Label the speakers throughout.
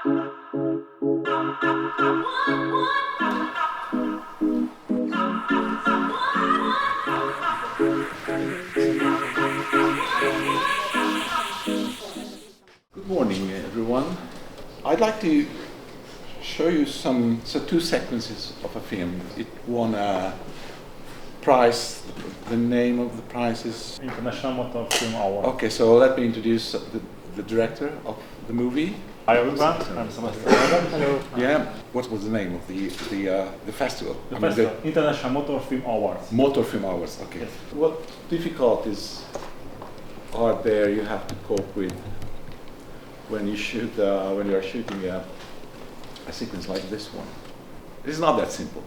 Speaker 1: Good morning, everyone. I'd like to show you two sequences of a film. It won a prize. The name of the prize is
Speaker 2: International Motor Film Award.
Speaker 1: Okay, so let me introduce the director of the movie.
Speaker 2: Hi everyone, I'm Mesterkurzus. Hello.
Speaker 1: Yeah. What was the name of the festival?
Speaker 2: The International Motor Film Awards.
Speaker 1: Motor Film Awards. Okay.
Speaker 2: Yes.
Speaker 1: What difficulties are there you have to cope with when you shoot when you are shooting a sequence like this one? It's not that simple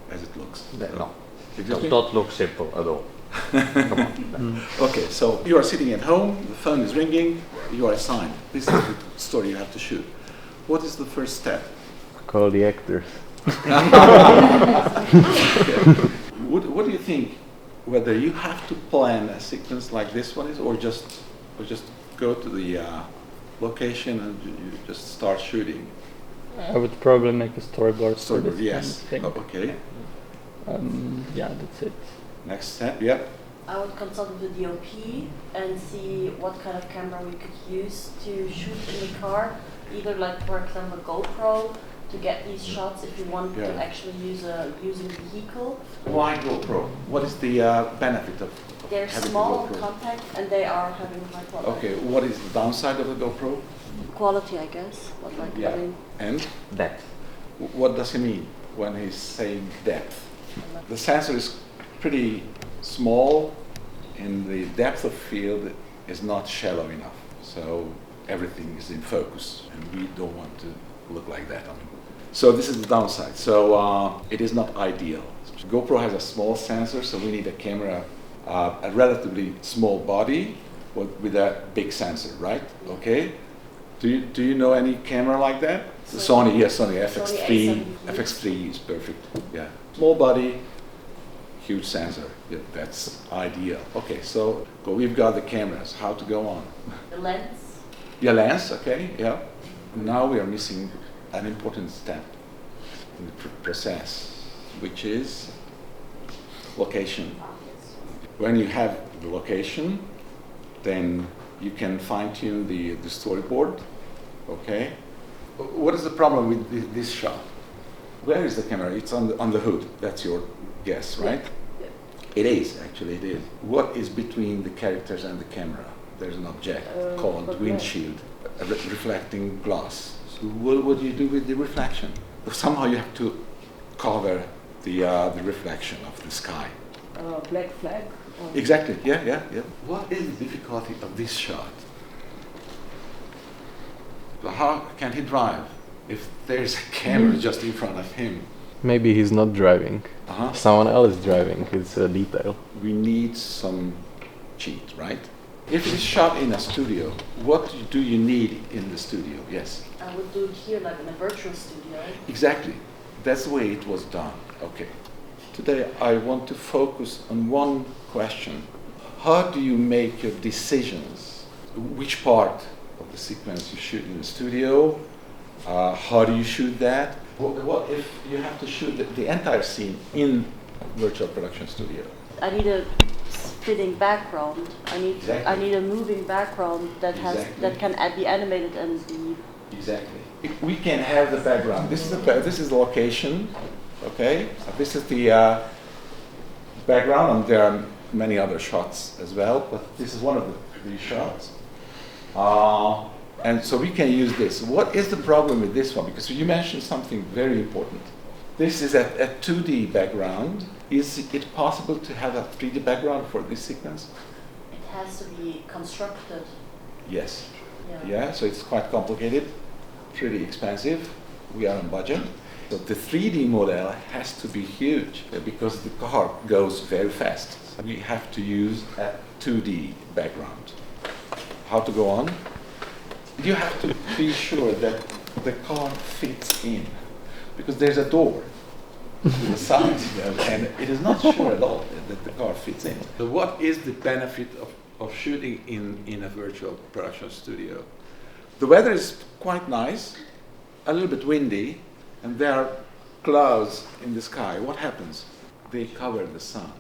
Speaker 1: as it looks.
Speaker 3: No, it
Speaker 1: Exactly?
Speaker 3: does not look simple at all. Come on.
Speaker 1: Okay, so you are sitting at home, the phone is ringing, you are assigned. This is the story you have to shoot. What is the first step?
Speaker 4: Call the actors.
Speaker 1: Okay. What do you think? Whether you have to plan a sequence like this one is, or just go to the location and you just start shooting?
Speaker 4: I would probably make a storyboard for this
Speaker 1: Yes.
Speaker 4: thing.
Speaker 1: Okay.
Speaker 4: Yeah, that's it.
Speaker 1: Next step. Yeah.
Speaker 5: I would consult with the DOP and see what kind of camera we could use to shoot in the car. Either like, for example, GoPro to get these shots if you want to actually use a vehicle.
Speaker 1: Why GoPro? What is the benefit of
Speaker 5: They're
Speaker 1: having
Speaker 5: small,
Speaker 1: the GoPro?
Speaker 5: compact, and they are having high quality.
Speaker 1: Okay. What is the downside of the GoPro?
Speaker 5: Quality, I guess. What like having
Speaker 1: And
Speaker 3: Depth.
Speaker 1: what does he mean when he's saying depth? The sensor is pretty small and the depth of field is not shallow enough. So everything is in focus and we don't want to look like that. So this is the downside. So it is not ideal. GoPro has a small sensor, so we need a camera, a relatively small body with a big sensor, right? Okay. Do you know any camera like that? Sony, yes, Sony FX3. FX3 is perfect. Yeah. Small body, huge sensor. Yeah, that's ideal. Okay, so we've got the cameras. How to go on?
Speaker 5: the lens.
Speaker 1: Yeah, lens. Okay. Yeah. Now we are missing an important step in the process, which is location. When you have the location, then you can fine-tune the storyboard. Okay. What is the problem with this shot? Where is the camera? It's on the hood. That's your guess, right?
Speaker 5: Yeah.
Speaker 1: It is, actually it is. What is between the characters and the camera? There's an object called windshield, a reflecting glass. So what do you do with the reflection? Somehow you have to cover the reflection of the sky.
Speaker 5: Black flag.
Speaker 1: Exactly, yeah. What is the difficulty of this shot? How can he drive if there's a camera just in front of him?
Speaker 4: Maybe he's not driving.
Speaker 1: Uh-huh.
Speaker 4: Someone else is driving. It's a detail.
Speaker 1: We need some cheat, right? If it's shot in a studio, what do you need in the studio? Yes.
Speaker 5: I would do it here, like in a virtual studio.
Speaker 1: Exactly. That's the way it was done. Okay. Today I want to focus on one question. How do you make your decisions? Which part of the sequence you shoot in the studio? How do you shoot that? What if you have to shoot the entire scene in virtual production studio?
Speaker 5: I need a fitting background. I need a moving background that can be animated and be.
Speaker 1: Exactly. We can have the background. This is the location. Okay. This is the background, and there are many other shots as well. But this is one of the shots. And so we can use this. What is the problem with this one? Because you mentioned something very important. This is a 2D background. Is it possible to have a 3D background for this sequence?
Speaker 5: It has to be constructed.
Speaker 1: Yes.
Speaker 5: Yeah.
Speaker 1: So it's quite complicated, pretty expensive. We are on budget. So the 3D model has to be huge because the car goes very fast. So we have to use a 2D background. How to go on? You have to be sure that the car fits in because there's a door to the side and it is not sure at all that the car fits in. So what is the benefit of shooting in a virtual production studio? The weather is quite nice. a little bit windy and there are clouds in the sky, what happens? They cover the sun.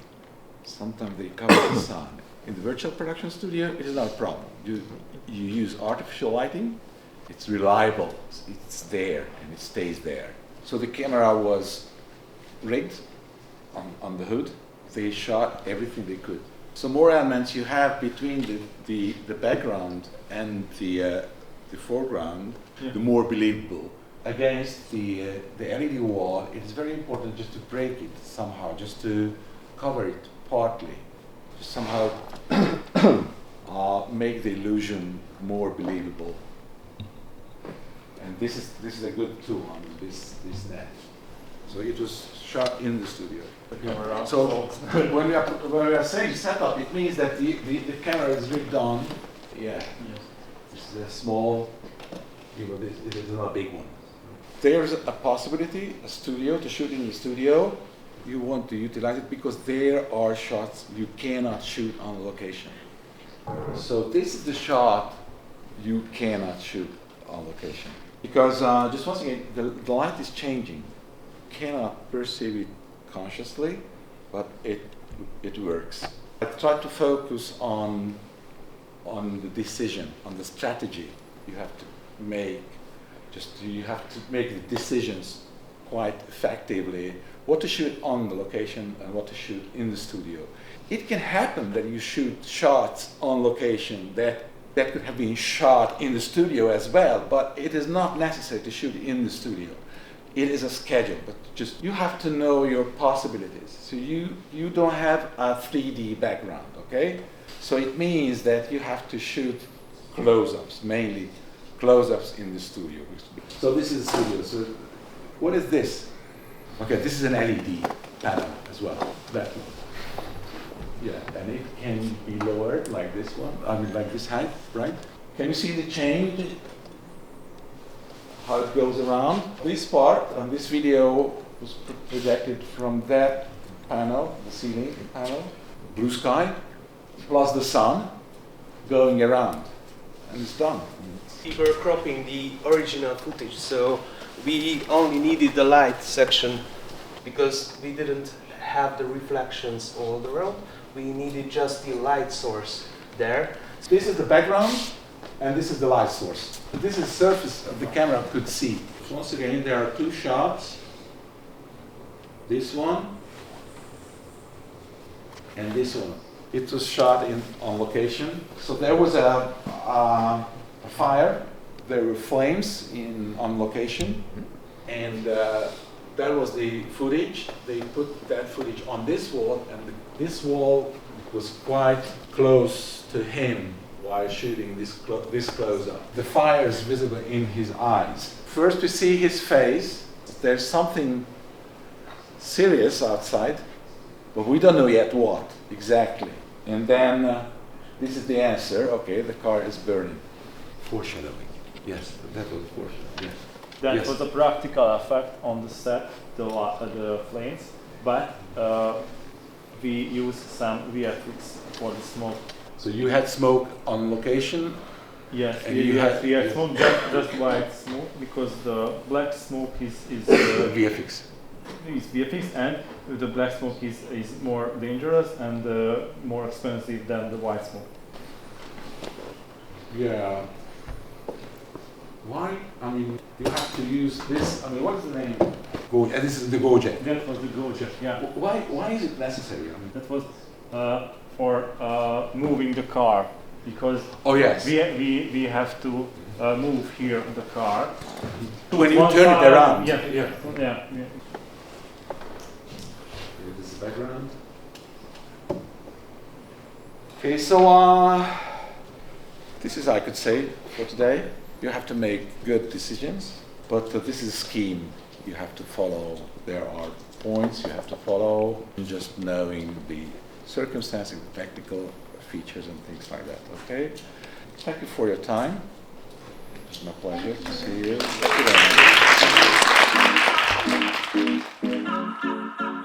Speaker 1: Sometimes they cover the sun. In the virtual production studio, it is not a problem. You use artificial lighting, it's reliable, it's there and it stays there. So the camera was rigged on the hood. They shot everything they could. So more elements you have between the background and the foreground, the more believable. Against the LED wall, it is very important just to break it somehow, just to cover it partly, just somehow make the illusion more believable. And this is a good tool on this net. So it was shot in the studio. So when we are saying setup, it means that the camera is rigged on. Yeah. Yes. This is a small. It is not a big one. There's a possibility, a studio, to shoot in the studio. You want to utilize it because there are shots you cannot shoot on location. So this is the shot you cannot shoot on location. Because just once again, the light is changing. You cannot perceive it consciously, but it works. I try to focus on the decision, on the strategy you have to make. You have to make the decisions quite effectively, what to shoot on the location and what to shoot in the studio. It can happen that you shoot shots on location that could have been shot in the studio as well, but it is not necessary to shoot in the studio. It is a schedule, but just you have to know your possibilities. So you don't have a 3D background, okay? So it means that you have to shoot close-ups, mainly close-ups in the studio. So this is the studio. So what is this? Okay, this is an LED panel as well. That one. Yeah, and it can be lowered like this one. I mean, like this height, right? Can you see the change? How it goes around? This part on this video was projected from that panel, the ceiling panel, blue sky, plus the sun going around, and it's done.
Speaker 6: We were cropping the original footage, so we only needed the light section because we didn't have the reflections all around. We needed just the light source there.
Speaker 1: This is the background, and this is the light source. This is the surface of the camera could see. Once again, there are two shots. This one and this one. It was shot on location. So there was a fire. There were flames on location, and that was the footage. They put that footage on this wall, and this wall was quite close to him while shooting this close-up. The fire is visible in his eyes. First we see his face. There's something serious outside, but we don't know yet what exactly. And then this is the answer. Okay, the car is burning. Foreshadowing. Yes, that was foreshadowing. Yes.
Speaker 2: That was a practical effect on the set, the flames, but we used some VFX for the smoke.
Speaker 1: So you had smoke on location?
Speaker 2: Yes,
Speaker 1: and
Speaker 2: we had smoke, just white smoke, because the black smoke is
Speaker 1: VFX.
Speaker 2: Is VFX, and the black smoke is more dangerous and more expensive than the white smoke.
Speaker 1: Yeah. Why? I mean, you have to use this. I mean, what is the name? And this is the Gojek.
Speaker 2: That was the Gojek, yeah.
Speaker 1: Why is it necessary? I mean,
Speaker 2: that was for moving the car, because we have to move here the car.
Speaker 1: When you turn it around.
Speaker 2: Yeah.
Speaker 1: This is the background. Okay, so this is, I could say, for today. You have to make good decisions, but this is a scheme you have to follow. There are points you have to follow, just knowing the circumstances, the technical features and things like that, okay? Thank you for your time. It's my pleasure to see you. Thank you very much.